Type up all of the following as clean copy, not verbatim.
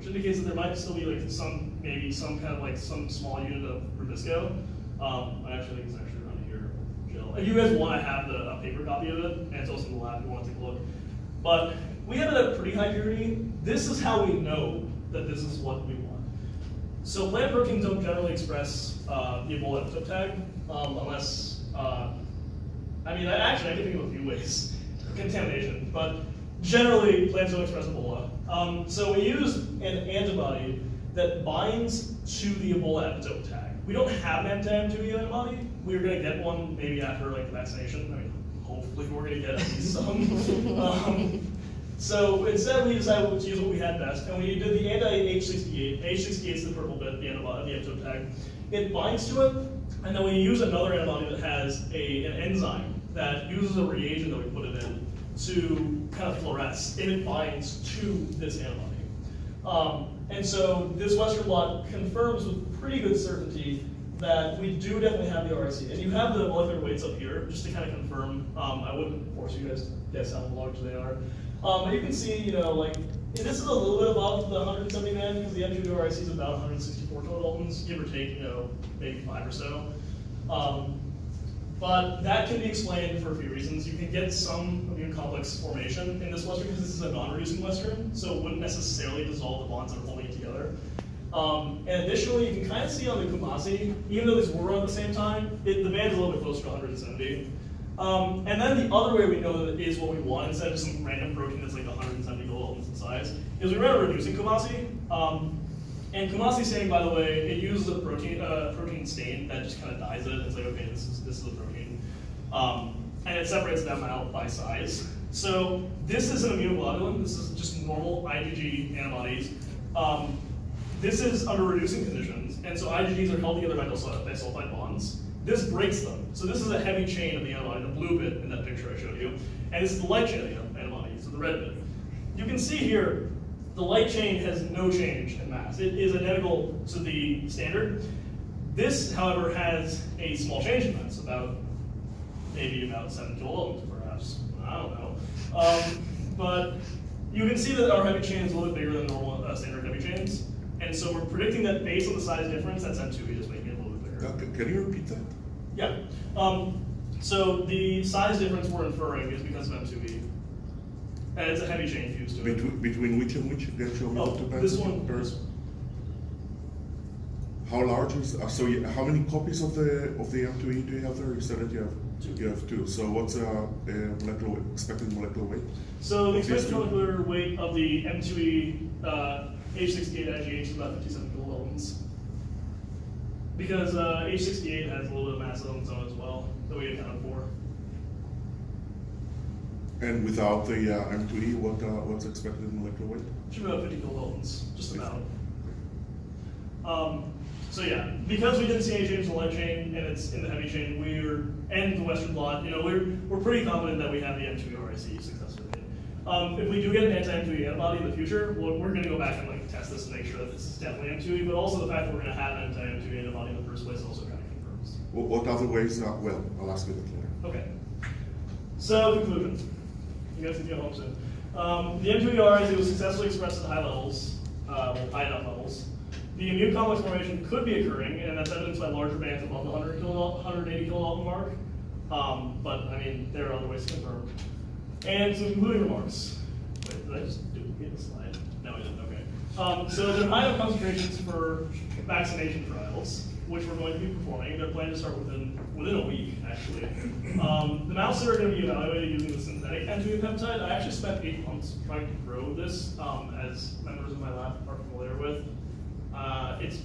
indicates that there might still be like maybe some kind of like some small unit of Rubisco. I actually think it's actually around here, Jill. If you guys want to have a paper copy of it, and it's also in the lab if you want to take a look. But we have it at pretty high purity. This is how we know that this is what we want. So plant proteins don't generally express the Ebola epitope tag, unless, I mean, actually I can think of a few ways. Contamination, but generally plants don't express Ebola. So we use an antibody that binds to the Ebola epitope tag. We don't have an anti-M2E antibody. We're going to get one maybe after like the vaccination. I mean, hopefully we're going to get at least some. So instead we decided to use what we had best, and we did the anti-H68. H68 is the purple bit, the antibody, the epitope tag. It binds to it, and then we use another antibody that has an enzyme that uses a reagent that we put it in to kind of fluoresce, and it binds to this antibody. And so this Western blot confirms with pretty good certainty that we do definitely have the RIC. And you have the molecular weights up here, just to kind of confirm. I wouldn't force you guys to guess how large they are. But you can see, you know, like, this is a little bit above the 170 man, because the M2 RIC is about 164 kilodaltons, give or take, you know, maybe 5 or so. But that can be explained for a few reasons. You can get some immune complex formation in this Western because this is a non-reducing Western, so it wouldn't necessarily dissolve the bonds that are holding it together. And additionally, you can kind of see on the Kumasi, even though these were on the same time, the band is a little bit closer to 170. And then the other way we know that it is what we want, instead of just some random protein that's like 170 kilodaltons in size, is we ran a reducing Kumasi. And Kumasi staining, by the way, it uses a protein stain that just kind of dyes it. It's like, okay, this is a protein. And it separates them out by size. So this is an immunoglobulin. This is just normal IgG antibodies. This is under reducing conditions. And so IgGs are held together by disulfide bonds. This breaks them. So this is a heavy chain of the antibody, the blue bit in that picture I showed you. And this is the light chain of the antibody, so the red bit. You can see here, the light chain has no change in mass. It is identical to the standard. This, however, has a small change in mass, maybe about 7 kilodaltons, perhaps. I don't know. But you can see that our heavy chain is a little bit bigger than normal standard heavy chains. And so we're predicting that based on the size difference, that's M2E just making it a little bit bigger. Can you repeat that? Yeah. So the size difference we're inferring is because of M2E. And it's a heavy chain fused to it. Between which and which? This one. How large is, how many copies of the M2E do you have there? You said that you have two. You have two. So what's expected molecular weight? So the expected molecular weight of the M2E H68 IgH is about 57 kilodaltons. Because H68 has a little bit of mass on its own as well, that we accounted for. And without the M2E, what's expected molecular weight? Should be about 50 kilodaltons, just about. So yeah, because we didn't see any change in the light chain and it's in the heavy chain, and the Western blot, you know, we're pretty confident that we have the M2E RIC successfully. If we do get an anti-M2E antibody in the future, we're going to go back and like test this to make sure that this is definitely M2E, but also the fact that we're going to have an anti-M2E antibody in the first place also kind of confirms. What other ways? Well, I'll ask you that later. Okay. So conclusion. You guys can get home soon. The M2E RIC was successfully expressed at high levels, high enough levels. The immune complex formation could be occurring, and that's evidenced by larger bands above the 180 kilodalton mark. But I mean, there are other ways to confirm. And some concluding remarks. Wait, did I just duplicate the slide? No, I didn't. Okay. So there are high enough concentrations for vaccination trials, which we're going to be performing. They're planned to start within a week, actually. The mouse that are going to be evaluated using the synthetic M2E peptide, I actually spent 8 months trying to grow this, as members of my lab are familiar with. It's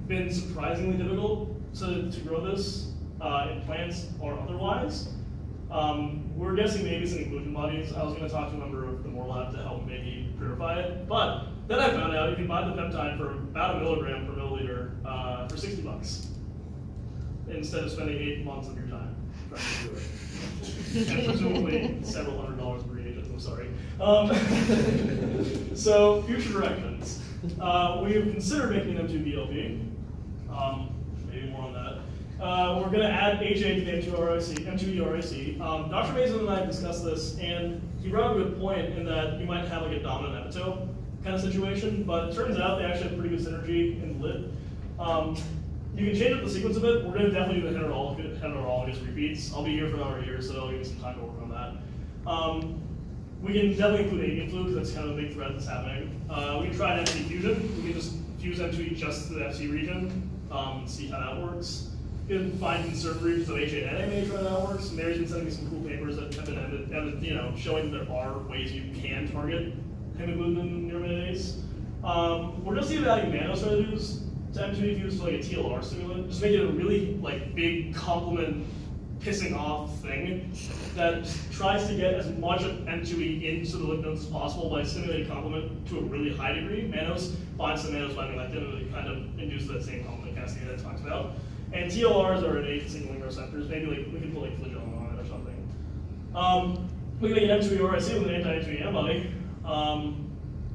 been surprisingly difficult to grow this in plants or otherwise. We're guessing maybe some inclusion bodies. I was going to talk to a member of the Moore lab to help maybe purify it. But then I found out you can buy the peptide for about 1 milligram per milliliter for $60 instead of spending 8 months of your time trying to do it. And presumably several $100s per reagent, I'm sorry. So future directions. We have considered making them to BLP. Maybe more on that. We're going to add HA to the M2E RIC. Dr. Mason and I discussed this, and he brought up a good point in that you might have like a dominant epitope kind of situation, but it turns out they actually have pretty good synergy in lit. You can change up the sequence a bit. We're gonna definitely do the heterologous repeats. I'll be here for another year, so I'll give you some time to work on that. We can definitely include avian flu, because that's kind of a big threat that's happening. We can try an MC fusion. We can just fuse M2E just to the FC region, see how that works. You can find conserved regions of HA and NMA, try that works. Mary's been sending me some cool papers that have been showing that there are ways you can target hemagglutinin neuraminidase. We're just evaluating Manos residues to M2E fuse to like a TLR stimulant, just make it a really like big complement pissing off thing that tries to get as much of M2E into the lymph nodes as possible by stimulating complement to a really high degree. Manos binds to Manos binding lectin and it kind of induces that same complement cascade that I talked about. And TLRs are innate signaling receptors. Maybe like we can put like flagellan on it or something. We can make an M2E RIC with an anti-M2E antibody.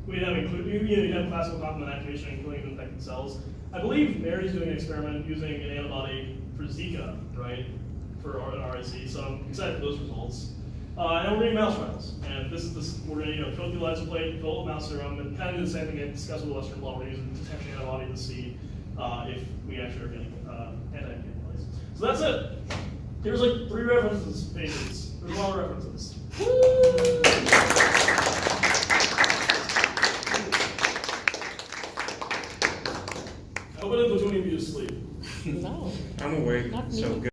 We have you have classical complement activation including infected cells. I believe Mary's doing an experiment using an antibody for Zika, right? For an RIC, so I'm excited for those results. And we're doing mouse trials, and we're going to coat the ELISA plate, fill it with mouse serum, and kind of do the same thing and discuss with Western blot. We're using detection antibody to see if we actually are getting anti-antibodies. So that's it. Here's like 3 references pages. There's a lot of references. Woo! I hope I didn't put too many of you to sleep. No, I'm awake, not so me. good.